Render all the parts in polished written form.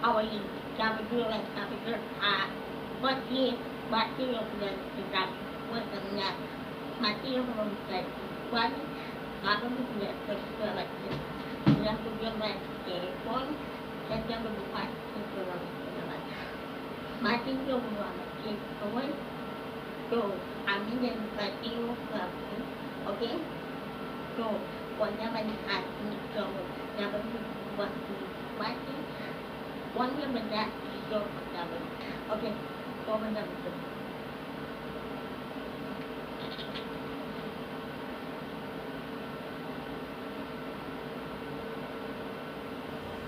away Gabriel Capital what he material that was the net material that one government that was selected. You have to get back a phone that you will find material one is away. So I'm in the material okay. So whenever you have so never want to fight one year with that so okay, so whenever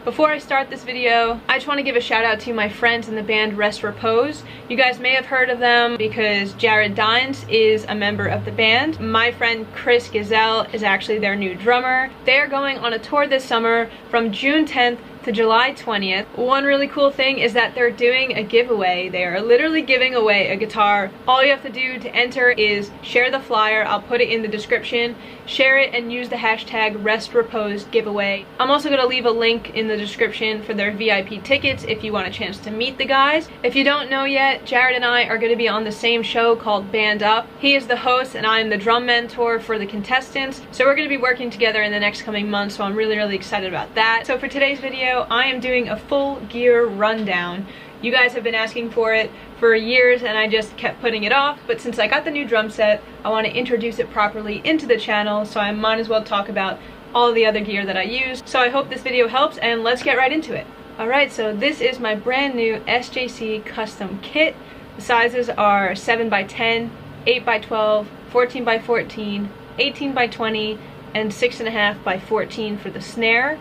Before I start this video, I just want to give a shout out to my friends in the band Rest Repose. You guys may have heard of them because Jared Dines is a member of the band. My friend Chris Gazelle is actually their new drummer. They are going on a tour this summer from June 10th to July 20th. One really cool thing is that they're doing a giveaway. They are literally giving away a guitar. All you have to do to enter is share the flyer. I'll put it in the description. Share it and use the hashtag RestReposeGiveaway. I'm also going to leave a link in the description for their VIP tickets if you want a chance to meet the guys. If you don't know yet, Jared and I are going to be on the same show called Band Up. He is the host and I am the drum mentor for the contestants. So we're going to be working together in the next coming months, so I'm really excited about that. So for today's video, I am doing a full gear rundown. You guys have been asking for it for years and I just kept putting it off, but since I got the new drum set, I want to introduce it properly into the channel, so I might as well talk about all the other gear that I use. So I hope this video helps and let's get right into it. Alright, so this is my brand new SJC custom kit. The sizes are 7x10, 8x12, 14x14, 18x20, and 6.5x14 for the snare.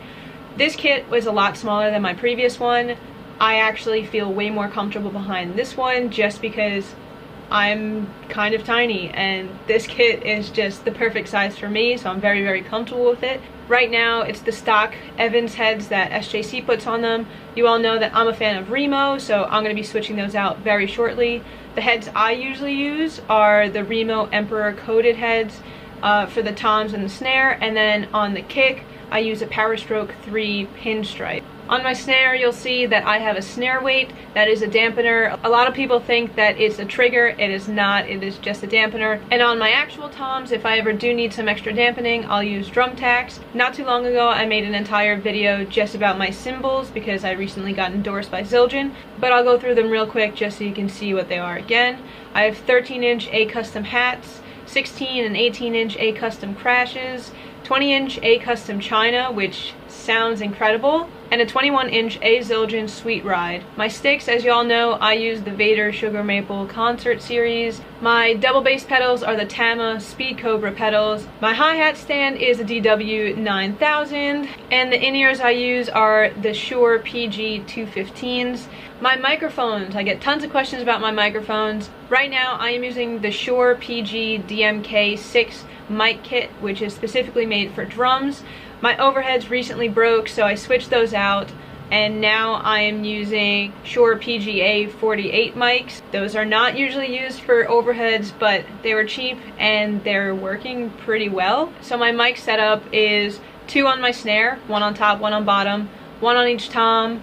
This kit was a lot smaller than my previous one. I actually feel way more comfortable behind this one just because I'm kind of tiny and this kit is just the perfect size for me, so I'm very comfortable with it. Right now it's the stock Evans heads that SJC puts on them. You all know that I'm a fan of Remo, so I'm going to be switching those out very shortly. The heads I usually use are the Remo Emperor coated heads for the toms and the snare, and then on the kick I use a Powerstroke 3 pinstripe. On my snare, you'll see that I have a snare weight. That is a dampener. A lot of people think that it's a trigger. It is not. It is just a dampener. And on my actual toms, if I ever do need some extra dampening, I'll use drum tacks. Not too long ago, I made an entire video just about my cymbals because I recently got endorsed by Zildjian. But I'll go through them real quick just so you can see what they are again. I have 13-inch A-Custom hats, 16 and 18-inch A-Custom crashes, 20-inch A-Custom China, which sounds incredible, and a 21-inch A Zildjian Sweet Ride. My sticks, as y'all know, I use the Vader Sugar Maple Concert Series. My double bass pedals are the Tama Speed Cobra pedals. My hi-hat stand is a DW 9000, and the in-ears I use are the Shure PG 215s. My microphones, I get tons of questions about my microphones. Right now I am using the Shure PG DMK6 mic kit, which is specifically made for drums. My overheads recently broke, so I switched those out, and now I am using Shure PGA 48 mics. Those are not usually used for overheads, but they were cheap and they're working pretty well. So my mic setup is 2 on my snare, 1 on top, 1 on bottom, 1 on each tom,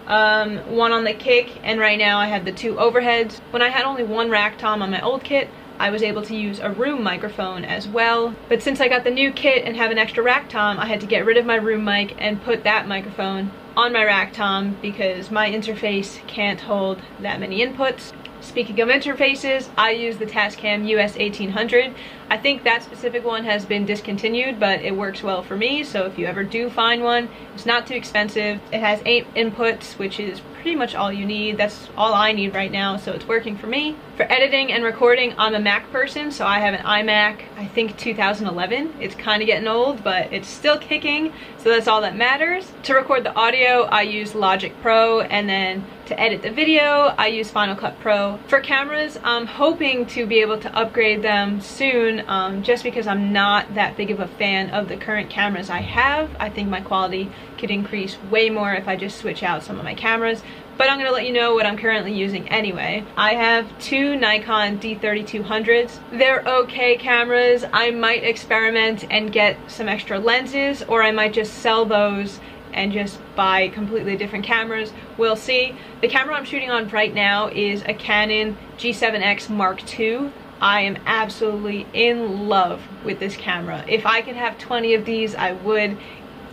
1 on the kick, and right now I have the 2 overheads. When I had only 1 rack tom on my old kit, I was able to use a room microphone as well, but since I got the new kit and have an extra rack tom, I had to get rid of my room mic and put that microphone on my rack tom because my interface can't hold that many inputs. Speaking of interfaces, I use the Tascam US 1800. I think that specific one has been discontinued, but it works well for me, so if you ever do find one, it's not too expensive. It has 8 inputs, which is pretty much all you need. That's all I need right now, so it's working for me. For editing and recording, I'm a Mac person, so I have an iMac, I think 2011. It's kind of getting old, but it's still kicking, so that's all that matters. To record the audio, I use Logic Pro, and then to edit the video, I use Final Cut Pro. For cameras, I'm hoping to be able to upgrade them soon, just because I'm not that big of a fan of the current cameras I have. I think my quality could increase way more if I just switch out some of my cameras. But I'm going to let you know what I'm currently using anyway. I have 2 Nikon D3200s. They're okay cameras. I might experiment and get some extra lenses, or I might just sell those and just buy completely different cameras. We'll see. The camera I'm shooting on right now is a Canon G7X Mark II. I am absolutely in love with this camera. If I could have 20 of these, I would.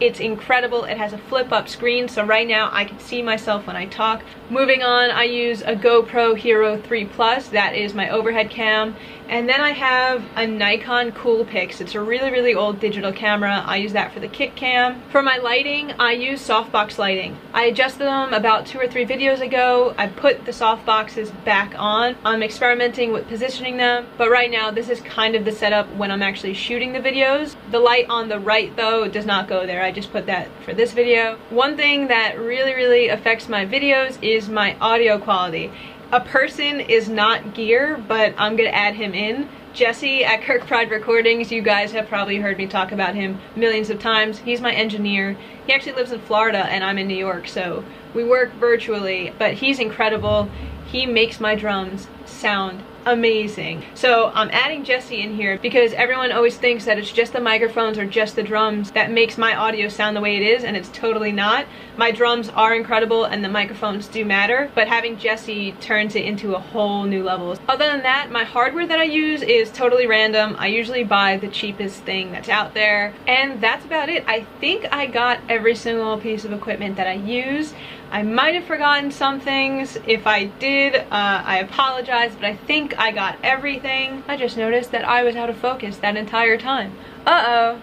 It's incredible. It has a flip-up screen, so right now I can see myself when I talk. Moving on, I use a GoPro Hero 3 Plus. That is my overhead cam. And then I have a Nikon Coolpix. It's a really, really old digital camera. I use that for the kick cam. For my lighting, I use softbox lighting. I adjusted them about 2 or 3 videos ago. I put the softboxes back on. I'm experimenting with positioning them, but right now this is kind of the setup when I'm actually shooting the videos. The light on the right, though, does not go there. I just put that for this video. One thing that really, really affects my videos is my audio quality. A person is not gear, but I'm gonna add him in. Jesse at Kirkpride Recordings, you guys have probably heard me talk about him millions of times. He's my engineer. He actually lives in Florida and I'm in New York, so we work virtually, but he's incredible. He makes my drums sound amazing. So I'm adding Jesse in here because everyone always thinks that it's just the microphones or just the drums that makes my audio sound the way it is, and it's totally not. My drums are incredible and the microphones do matter, but having Jesse turns it into a whole new level. Other than that, my hardware that I use is totally random. I usually buy the cheapest thing that's out there, and that's about it. I think I got every single piece of equipment that I use. I might have forgotten some things. If I did, I apologize, but I think I got everything. I just noticed that I was out of focus that entire time. Uh-oh.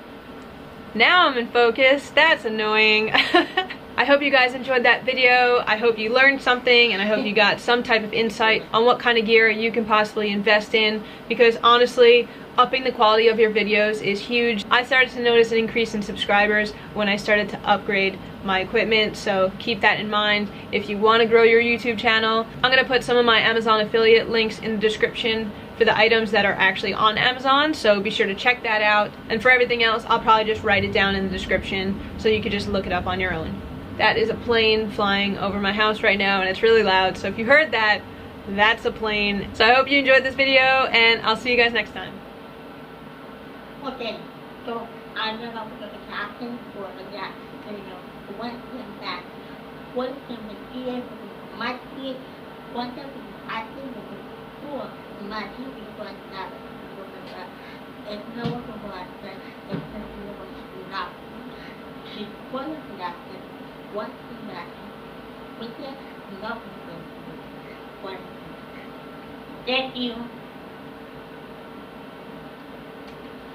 Now I'm in focus. That's annoying. I hope you guys enjoyed that video. I hope you learned something, and I hope you got some type of insight on what kind of gear you can possibly invest in, because honestly, upping the quality of your videos is huge. I started to notice an increase in subscribers when I started to upgrade my equipment, so keep that in mind if you want to grow your YouTube channel. I'm going to put some of my Amazon affiliate links in the description for the items that are actually on Amazon, so be sure to check that out. And for everything else, I'll probably just write it down in the description so you could just look it up on your own. That is a plane flying over my house right now, and it's really loud, so if you heard that, that's a plane. So I hope you enjoyed this video, and I'll see you guys next time. Okay, so I'm going to be asking for that video. One thing that one thing the ear might be one thing I think for my TV was that it's no one that it's not. She was that one thing that we can love one. Thank you.